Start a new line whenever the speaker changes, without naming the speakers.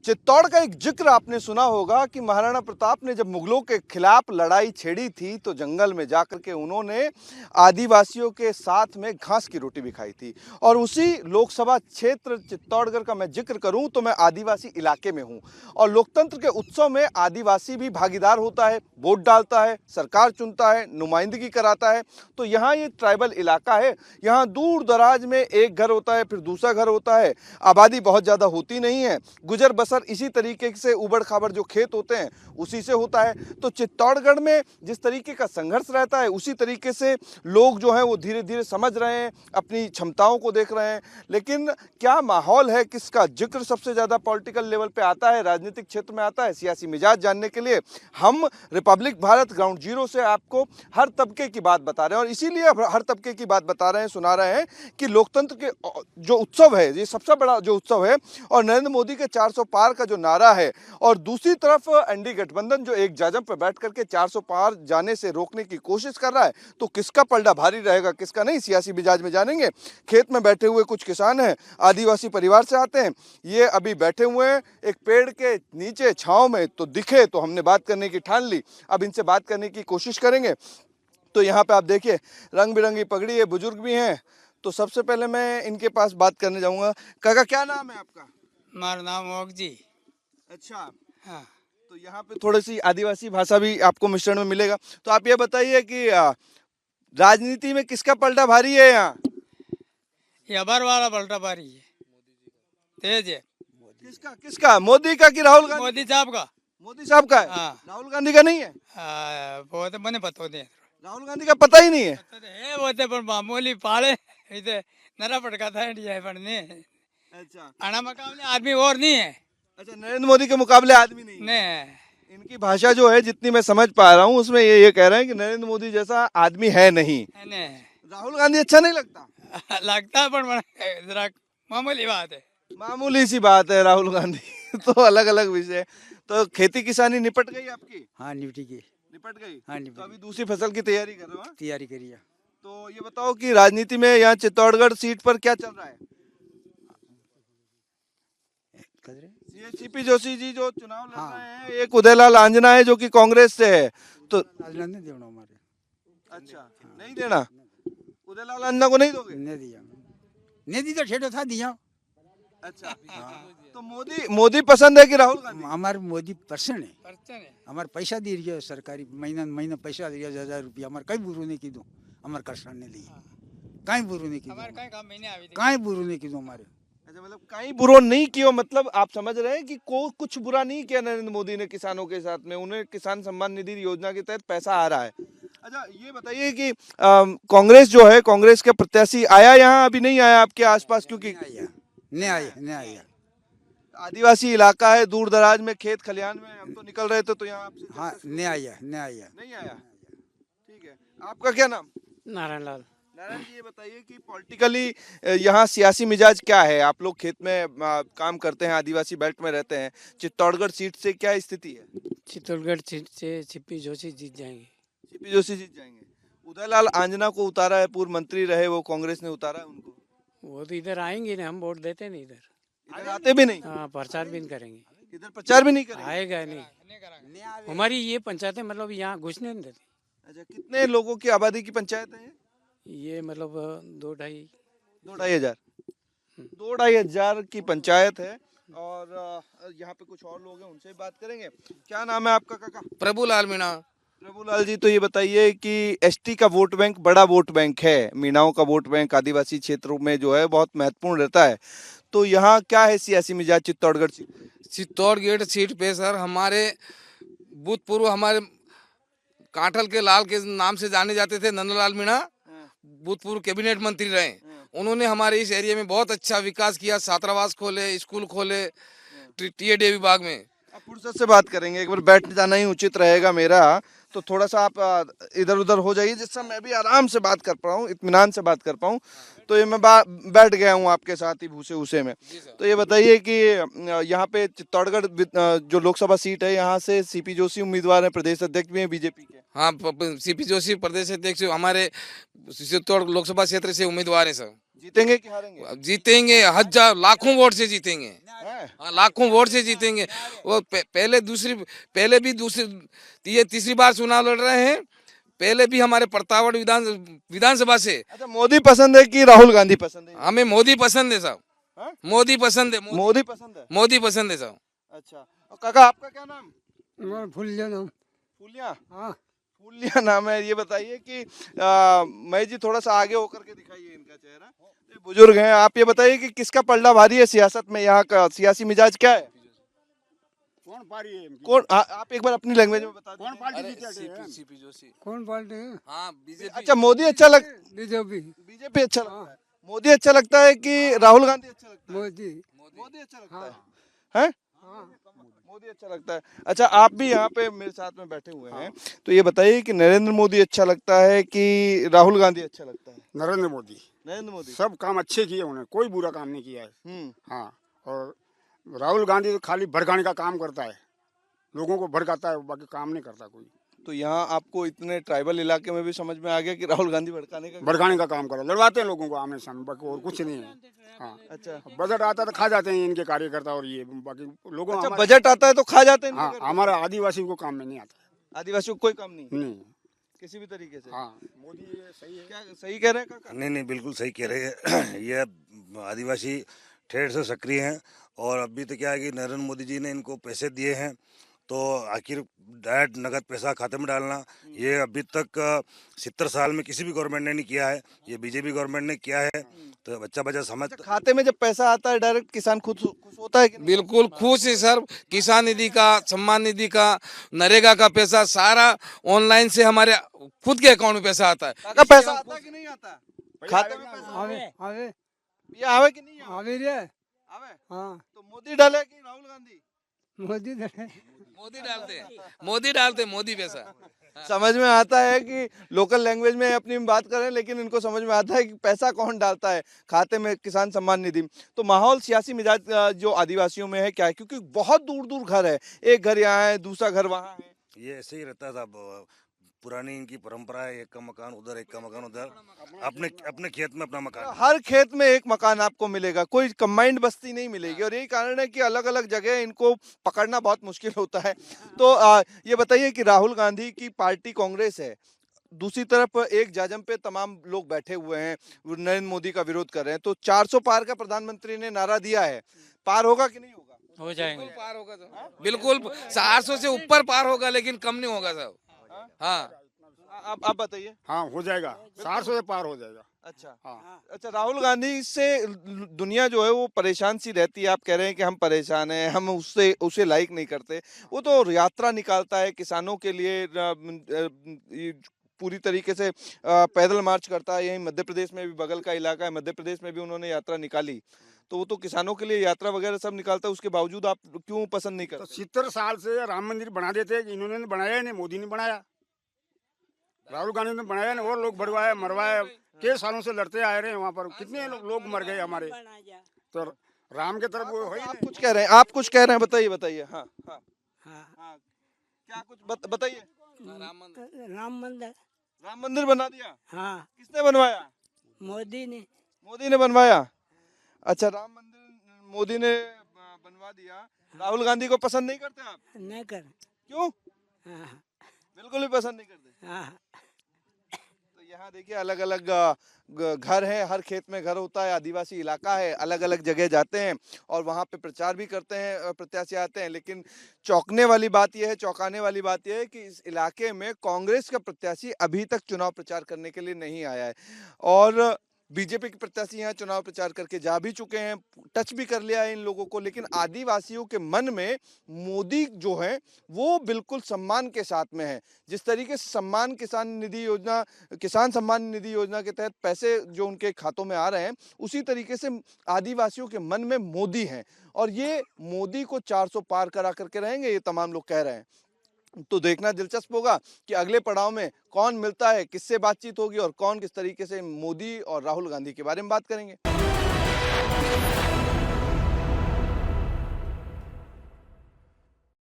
चित्तौड़ का एक जिक्र आपने सुना होगा कि महाराणा प्रताप ने जब मुगलों के खिलाफ लड़ाई छेड़ी थी तो जंगल में जाकर के उन्होंने आदिवासियों के साथ में घास की रोटी भी खाई थी। और उसी लोकसभा क्षेत्र चित्तौड़गढ़ का मैं जिक्र करूं तो मैं आदिवासी इलाके में हूं। और लोकतंत्र के उत्सव में आदिवासी भी भागीदार होता है, वोट डालता है, सरकार चुनता है, नुमाइंदगी कराता है। तो यहाँ ये ट्राइबल इलाका है, यहाँ दूर दराज में एक घर होता है, फिर दूसरा घर होता है, आबादी बहुत ज़्यादा होती नहीं है, गुजर बसर इसी तरीके से उबड़ खाबड़ जो खेत होते हैं उसी से होता है। तो चित्तौड़गढ़ में जिस तरीके का संघर्ष रहता है उसी तरीके से लोग जो हैं वो धीरे धीरे समझ रहे हैं, अपनी क्षमताओं को देख रहे हैं। लेकिन क्या माहौल है, किसका जिक्र सबसे ज़्यादा पॉलिटिकल लेवल पे आता है, राजनीतिक क्षेत्र में आता है, सियासी मिजाज जानने के लिए हम रिपब्लिक भारत ग्राउंड जीरो से आपको हर तबके की बात बता रहे हैं। और इसीलिए हर तबके की बात बता रहे हैं, सुना रहे हैं कि लोकतंत्र के जो उत्सव है, ये सबसे बड़ा जो उत्सव है, और नरेंद्र मोदी के 400 पार का जो नारा है, और दूसरी तरफ एनडीए गठबंधन जो एक जाजम पर बैठ करके 400 पार जाने से रोकने की कोशिश कर रहा है, तो किसका पलड़ा भारी रहेगा, किसका नहीं, सियासी मिजाज में जानेंगे। खेत में बैठे हुए कुछ किसान हैं, आदिवासी परिवार से आते हैं, ये अभी बैठे हुए हैं एक पेड़ के नीचे छांव में, तो दिखे तो हमने बात करने की ठान ली। अब इनसे बात करने की कोशिश करेंगे। तो यहाँ पे आप देखिए रंग बिरंगी पगड़ी है, बुजुर्ग भी हैं। तो सबसे पहले मैं इनके पास बात करने जाऊंगा। काका क्या नाम है आपका?
हमारा नाम ओक जी।
अच्छा,
हाँ,
तो यहाँ पे थोड़ी सी आदिवासी भाषा भी आपको मिश्रण में मिलेगा। तो आप ये बताइए कि राजनीति में किसका पलड़ा भारी है यहाँ?
ये अबर वाला पलटा पारी है, तेज है।
किसका किसका, मोदी का कि राहुल गांधी?
मोदी साहब का।
मोदी साहब का है।
हाँ।
राहुल गांधी का नहीं है?
वो तो मने पता होते
राहुल गांधी का पता ही नहीं है।
है वो तो पर मामूली पाले इधर नरा पटका था इंडिया पढ़ने
अच्छा
आना मुकाबले आदमी और नहीं है।
अच्छा, नरेंद्र मोदी के मुकाबले आदमी नहीं है।
ने
इनकी भाषा जो है जितनी मैं समझ पा रहा हूँ उसमें ये कह रहे हैं कि नरेंद्र मोदी जैसा आदमी है नहीं।
ने
राहुल गांधी अच्छा नहीं लगता?
लगता है पर जरा मामूली बात है।
मामूली सी बात है राहुल गांधी तो अलग अलग विषय। तो खेती किसानी निपट गई आपकी?
हाँ निपटी की।
निपट गई।
हाँ
तो
निपटी
अभी दूसरी फसल की तैयारी कर रहे हो? हाँ?
तैयारी करी है।
तो ये बताओ कि राजनीति में यहाँ चित्तौड़गढ़ सीट पर क्या चल रहा है? ये सीपी जोशी जी जो चुनाव लड़
हाँ।
रहे हैं, एक उदयलाल आंजना है जो कि कांग्रेस से है। तो
नहीं देना हमारे।
अच्छा, नहीं देना? उदयलाल आंजना को नहीं दोगे?
नहीं दिया। नहीं दी तो ठेठो था दिया।
अच्छा, तो मोदी पसंद है कि राहुल गांधी?
हमारे मोदी पर्सन है।
पर्चन है।
हमारे पैसा दे रही है सरकारी, महीना महीना पैसा दे रही है 1000 रुपया। हमारे कहीं बुरू नहीं की दो, हमारे करसान ने दी कहीं बुरू नहीं की
हमारे कहीं काम महीने आवी थी।
कहीं बुरू नहीं की दो हमारे।
अच्छा, मतलब कहीं बुरा नहीं किया, मतलब आप समझ रहे हैं कि कुछ बुरा नहीं किया नरेंद्र मोदी ने किसानों के साथ में, उन्हें किसान सम्मान निधि योजना के तहत पैसा आ रहा है। अच्छा, ये बताइए कि कांग्रेस जो है, कांग्रेस के प्रत्याशी आया यहाँ? अभी नहीं आया आपके आसपास? क्योंकि
नहीं आया।
आदिवासी इलाका है, दूर दराज में खेत खलिहान में हम तो निकल रहे थे, तो यहाँ आपसे
हाँ नहीं आया।
नहीं आया। ठीक है, आपका क्या नाम?
नारायण लाल।
नारायण जी, ये बताइए कि पॉलिटिकली यहाँ सियासी मिजाज क्या है? आप लोग खेत में काम करते हैं, आदिवासी बेल्ट में रहते हैं, चित्तौड़गढ़ सीट से क्या स्थिति है?
चित्तौड़गढ़ सीट से सीपी जोशी जीत जाएंगे।
सीपी जोशी जीत जाएंगे। उदयलाल आंजना को उतारा है, पूर्व मंत्री रहे, वो कांग्रेस ने उतारा है उनको।
वो तो इधर आएंगे ना, हम वोट देते नहीं इधर।
इधर आते भी नहीं?
हाँ, प्रचार भी नहीं करेंगे।
इधर प्रचार भी नहीं करेंगे?
आएगा नहीं। हमारी ये पंचायतें मतलब यहाँ घुसने नहीं देती।
अच्छा, कितने लोगों की आबादी की पंचायत है
ये मतलब 2-2.5
2-2.5 हजार 2-2.5 हजार की पंचायत है। और यहाँ पे कुछ और लोग हैं, उनसे भी बात करेंगे। क्या नाम है आपका काका?
प्रभुलाल मीणा।
प्रभुलाल जी, तो ये बताइए कि एसटी का वोट बैंक बड़ा वोट बैंक है, मीणाओं का वोट बैंक आदिवासी क्षेत्रों में जो है बहुत महत्वपूर्ण रहता है। तो यहाँ क्या है सियासी मिजाज चित्तौड़गढ़ सीट?
चित्तौड़गढ़ सीट पे सर हमारे भूतपूर्व हमारे कांठल के लाल के नाम से जाने जाते थे नंदलाल मीणा, भूतपूर्व कैबिनेट मंत्री रहे। उन्होंने हमारे इस एरिया में बहुत अच्छा विकास किया, छात्रावास खोले, स्कूल खोले, टीएडीए विभाग में।
अब फुर्सत से बात करेंगे, एक बार बैठ जाना ही उचित रहेगा मेरा। तो थोड़ा सा आप इधर उधर हो जाइए जिससे मैं भी आराम से बात कर पाऊँ, इत्मीनान से बात कर पाऊँ। तो ये मैं बैठ गया हूँ आपके साथ ही भूसे उसे में। तो ये बताइए कि यहाँ पे चित्तौड़गढ़ जो लोकसभा सीट है, यहाँ से सीपी जोशी उम्मीदवार हैं, प्रदेश अध्यक्ष भी हैं बीजेपी के।
हाँ, सीपी जोशी प्रदेश अध्यक्ष हमारे चित्तौड़ लोकसभा क्षेत्र से उम्मीदवार है सर।
जीतेंगे कि हारेंगे?
जीतेंगे, हजार लाखों वोट से जीतेंगे।
हैं?
हाँ, लाखों वोट से जीतेंगे। वो पहले भी दूसरी ये तीसरी बार चुनाव लड़ रहे हैं। पहले भी हमारे प्रतापगढ़ विधानसभा से
अच्छा, मोदी पसंद है कि राहुल गांधी पसंद है?
हमें मोदी पसंद है साहब।
हाँ?
मोदी पसंद है।
मोदी पसंद है।
मोदी पसंद है साहब।
अच्छा, और काका आपका क्या नाम?
फुलिया नाम।
फूलिया।
हाँ,
फूलिया नाम है। ये बताइए कि मैं जी थोड़ा सा आगे होकर के दिखाइए इनका चेहरा। ये बुजुर्ग हैं। आप ये बताइए कि किसका पलड़ा भारी है सियासत में? यहाँ का सियासी मिजाज क्या है?
कौन पार्टी है?
कौन आप एक बार अपनी लैंग्वेज में बता
कौन
दीजिए।
Party
CP Joshi.
कौन पार्टी है?
हाँ, बीजेपी।
अच्छा, मोदी अच्छा
बीजेपी।
बीजेपी अच्छा लगता है। मोदी अच्छा लगता है कि राहुल गांधी अच्छा लगता है?
मोदी।
मोदी अच्छा लगता है। हैं? मोदी अच्छा लगता है। अच्छा, आप भी यहाँ पे मेरे साथ में बैठे हुए हैं, तो ये बताइए कि नरेंद्र मोदी अच्छा लगता है कि राहुल गांधी अच्छा लगता है?
नरेंद्र मोदी।
नरेंद्र मोदी।
सब काम अच्छे किए उन्होंने, कोई बुरा काम नहीं किया है। हाँ, और राहुल गांधी तो खाली भड़काने का काम करता है, लोगों को भड़काता है, बाकी काम नहीं करता कोई।
तो यहाँ आपको इतने ट्राइबल इलाके में भी समझ में आ गया कि राहुल गांधी
भड़काने का काम कर रहा, लड़वाते हैं लोगों को आमने सामने, बाकी और कुछ नहीं है। हाँ,
अच्छा।
बजट आता तो खा जाते हैं इनके कार्यकर्ता और ये, बाकी लोगों
अच्छा, बजट आता है तो खा जाते हैं
हाँ,
इनके घर?
हमारे आदिवासी को काम में नहीं आता।
आदिवासियों को कोई काम नहीं
नहीं।
किसी भी तरीके से?
हाँ, मोदी ये सही है।
क्या सही कह रहे हैं काका?
नहीं नहीं, बिल्कुल सही कह रहे हैं। ये आदिवासी ठेठ से सक्रिय हैं, और अभी तो क्या है कि नरेंद्र मोदी जी ने इनको पैसे दिए हैं, तो आखिर डायरेक्ट नगद पैसा खाते में डालना, ये अभी तक 70 साल में किसी भी गवर्नमेंट ने नहीं किया है, ये बीजेपी गवर्नमेंट ने किया है। तो बच्चा बच्चा समझ
खाते में जब पैसा आता है डायरेक्ट, किसान खुद खुश होता है कि नहीं?
बिल्कुल खुश है सर। किसान निधि का, सम्मान निधि का, नरेगा का पैसा सारा ऑनलाइन से हमारे खुद के अकाउंट में पैसा आता है।
काका, पैसा आता है कि नहीं आता? खाते में पैसा
आवे आवे
ये आवे कि नहीं आवे?
आवे रे।
आवे।
हाँ,
तो मोदी डाले कि राहुल गांधी?
मोदी दे।
मोदी डालते मोदी पैसा।
समझ में आता है कि लोकल लैंग्वेज में अपनी बात करें, लेकिन इनको समझ में आता है कि पैसा कौन डालता है खाते में, किसान सम्मान निधि। तो माहौल सियासी मिजाज जो आदिवासियों में है क्या है? क्योंकि बहुत दूर दूर घर है, एक घर यहाँ है, दूसरा घर वहाँ है।
ये ऐसे ही रहता था। पुरानी इनकी परंपरा है, एक का मकान उधर, एक का मकान उधर, अपने अपने खेत में अपना मकान।
हर खेत में एक मकान आपको मिलेगा, कोई कंबाइंड बस्ती नहीं मिलेगी, और यही कारण है कि अलग अलग जगह इनको पकड़ना बहुत मुश्किल होता है। तो ये बताइए कि राहुल गांधी की पार्टी कांग्रेस है, दूसरी तरफ एक जाजम पे तमाम लोग बैठे हुए हैं, नरेंद्र मोदी का विरोध कर रहे हैं, तो 400 पार का प्रधानमंत्री ने नारा दिया है, पार होगा कि नहीं होगा?
हो जाएंगे।
पार होगा साहब, बिल्कुल 400 से ऊपर पार होगा, लेकिन कम नहीं होगा साहब। हाँ,
आप बताइए।
हाँ, हो जाएगा, 400 से पार हो जाएगा।
अच्छा।
हाँ,
अच्छा, राहुल गांधी से दुनिया जो है वो परेशान सी रहती है। आप कह रहे हैं कि हम परेशान हैं, हम उसे लाइक नहीं करते। वो तो यात्रा निकालता है किसानों के लिए, पूरी तरीके से पैदल मार्च करता है। यहीं मध्य प्रदेश में भी, बगल का इलाका है, मध्य प्रदेश में भी उन्होंने यात्रा निकाली, तो वो तो किसानों के लिए यात्रा वगैरह सब निकालता है। उसके बावजूद आप क्यों पसंद नहीं
तो
करते?
70 साल से राम मंदिर बना देते, इन्होंने बनाया ही नहीं, मोदी ने बनाया, राहुल गांधी ने बनाया नहीं, और लोग बढ़वाए मरवाए, कई सालों से लड़ते आए रहे हैं। वहाँ पर कितने लोग मर गए हमारे, तो राम के तरफ वो है ही
आप
नहीं।
कुछ कह रहे हैं, आप कुछ कह रहे हैं, बताइए बताइए। हाँ हाँ हाँ, क्या कुछ बताइए।
राम मंदिर।
राम मंदिर बना दिया?
हाँ,
किसने बनवाया?
मोदी ने।
मोदी ने बनवाया। अच्छा, राम मंदिर मोदी ने बनवा दिया। राहुल गांधी को पसंद नहीं करते आप?
नहीं कर।
क्यों?
हाँ,
बिल्कुल भी पसंद नहीं करते।
हाँ,
तो यहाँ देखिए अलग अलग घर है, हर खेत में घर होता है, आदिवासी इलाका है, अलग अलग जगह जाते हैं और वहाँ पे प्रचार भी करते हैं, प्रत्याशी आते हैं। लेकिन चौंकने वाली बात यह है, चौंकाने वाली बात यह है कि इस इलाके में कांग्रेस का प्रत्याशी अभी तक चुनाव प्रचार करने के लिए नहीं आया है, और बीजेपी के प्रत्याशी यहाँ चुनाव प्रचार करके जा भी चुके हैं, टच भी कर लिया है इन लोगों को। लेकिन आदिवासियों के मन में मोदी जो है वो बिल्कुल सम्मान के साथ में है। जिस तरीके से किसान सम्मान निधि योजना के तहत पैसे जो उनके खातों में आ रहे हैं, उसी तरीके से आदिवासियों के मन में मोदी हैं, और ये मोदी को 400 पार करा करके रहेंगे, ये तमाम लोग कह रहे हैं। तो देखना दिलचस्प होगा कि अगले पड़ाव में कौन मिलता है, किससे बातचीत होगी और कौन किस तरीके से मोदी और राहुल गांधी के बारे में बात करेंगे।